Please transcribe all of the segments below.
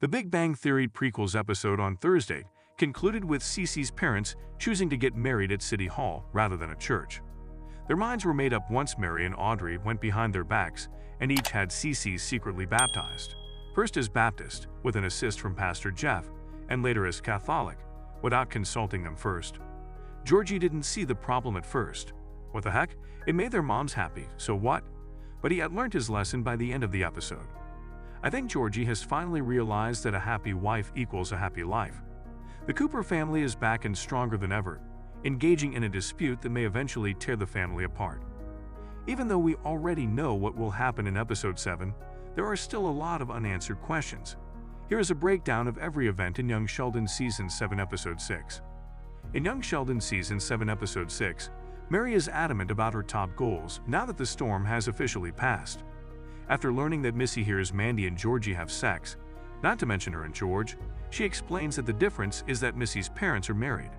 The Big Bang Theory prequels episode on Thursday concluded with Cece's parents choosing to get married at City Hall rather than at church. Their minds were made up once Mary and Audrey went behind their backs and each had Cece secretly baptized, first as Baptist with an assist from Pastor Jeff, and later as Catholic, without consulting them first. Georgie didn't see the problem at first. What the heck? It made their moms happy, so what? But he had learned his lesson by the end of the episode. I think Georgie has finally realized that a happy wife equals a happy life. The Cooper family is back and stronger than ever, engaging in a dispute that may eventually tear the family apart. Even though we already know what will happen in episode 7, there are still a lot of unanswered questions. Here is a breakdown of every event in Young Sheldon Season 7 Episode 6. In Young Sheldon Season 7 Episode 6, Mary is adamant about her top goals now that the storm has officially passed. After learning that Missy hears Mandy and Georgie have sex, not to mention her and George, she explains that the difference is that Missy's parents are married.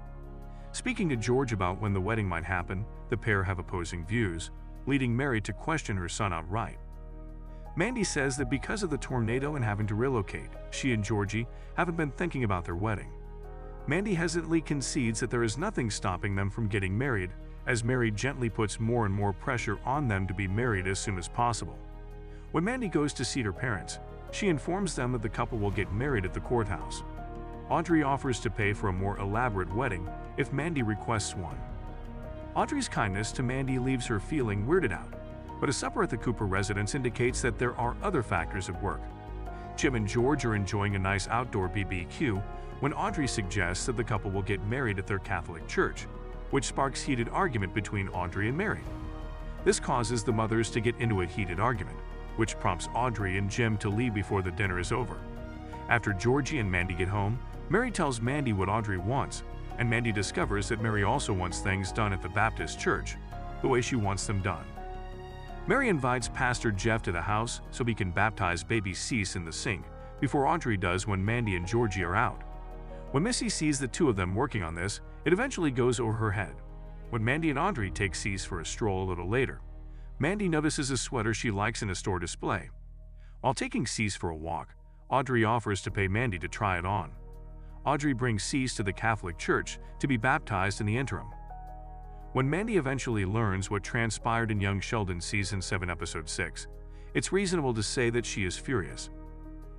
Speaking to George about when the wedding might happen, the pair have opposing views, leading Mary to question her son outright. Mandy says that because of the tornado and having to relocate, she and Georgie haven't been thinking about their wedding. Mandy hesitantly concedes that there is nothing stopping them from getting married, as Mary gently puts more and more pressure on them to be married as soon as possible. When Mandy goes to see her parents, she informs them that the couple will get married at the courthouse. Audrey offers to pay for a more elaborate wedding if Mandy requests one. Audrey's kindness to Mandy leaves her feeling weirded out, but a supper at the Cooper residence indicates that there are other factors at work. Jim and George are enjoying a nice outdoor BBQ when Audrey suggests that the couple will get married at their Catholic church, which sparks heated argument between Audrey and Mary. This causes the mothers to get into a heated argument, which prompts Audrey and Jim to leave before the dinner is over. After Georgie and Mandy get home, Mary tells Mandy what Audrey wants, and Mandy discovers that Mary also wants things done at the Baptist church, the way she wants them done. Mary invites Pastor Jeff to the house so he can baptize baby Cece in the sink before Audrey does when Mandy and Georgie are out. When Missy sees the two of them working on this, it eventually goes over her head. When Mandy and Audrey take Cece for a stroll a little later, Mandy notices a sweater she likes in a store display. While taking Cece for a walk, Audrey offers to pay Mandy to try it on. Audrey brings Cece to the Catholic church to be baptized in the interim. When Mandy eventually learns what transpired in Young Sheldon Season 7 Episode 6, it's reasonable to say that she is furious.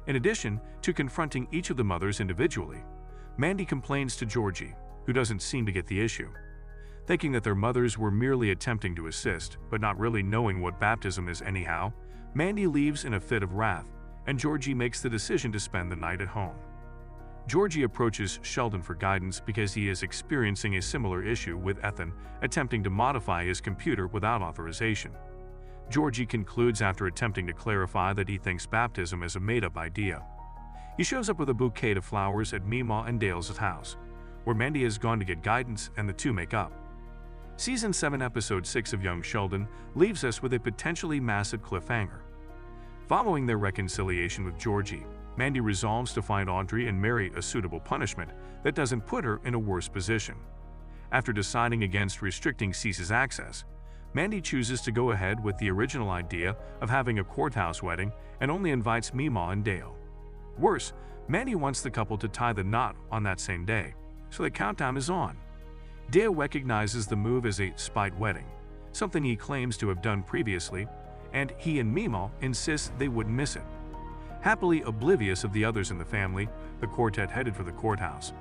In addition to confronting each of the mothers individually, Mandy complains to Georgie, who doesn't seem to get the issue. Thinking that their mothers were merely attempting to assist, but not really knowing what baptism is anyhow, Mandy leaves in a fit of wrath, and Georgie makes the decision to spend the night at home. Georgie approaches Sheldon for guidance because he is experiencing a similar issue with Ethan attempting to modify his computer without authorization. Georgie concludes after attempting to clarify that he thinks baptism is a made-up idea. He shows up with a bouquet of flowers at Meemaw and Dale's house, where Mandy has gone to get guidance and the two make up. Season 7 Episode 6 of Young Sheldon leaves us with a potentially massive cliffhanger. Following their reconciliation with Georgie, Mandy resolves to find Audrey and Mary a suitable punishment that doesn't put her in a worse position. After deciding against restricting Cece's access, Mandy chooses to go ahead with the original idea of having a courthouse wedding and only invites Meemaw and Dale. Worse, Mandy wants the couple to tie the knot on that same day, so the countdown is on. Dale recognizes the move as a spite wedding, something he claims to have done previously, and he and Meemaw insist they wouldn't miss it. Happily oblivious of the others in the family, the quartet headed for the courthouse,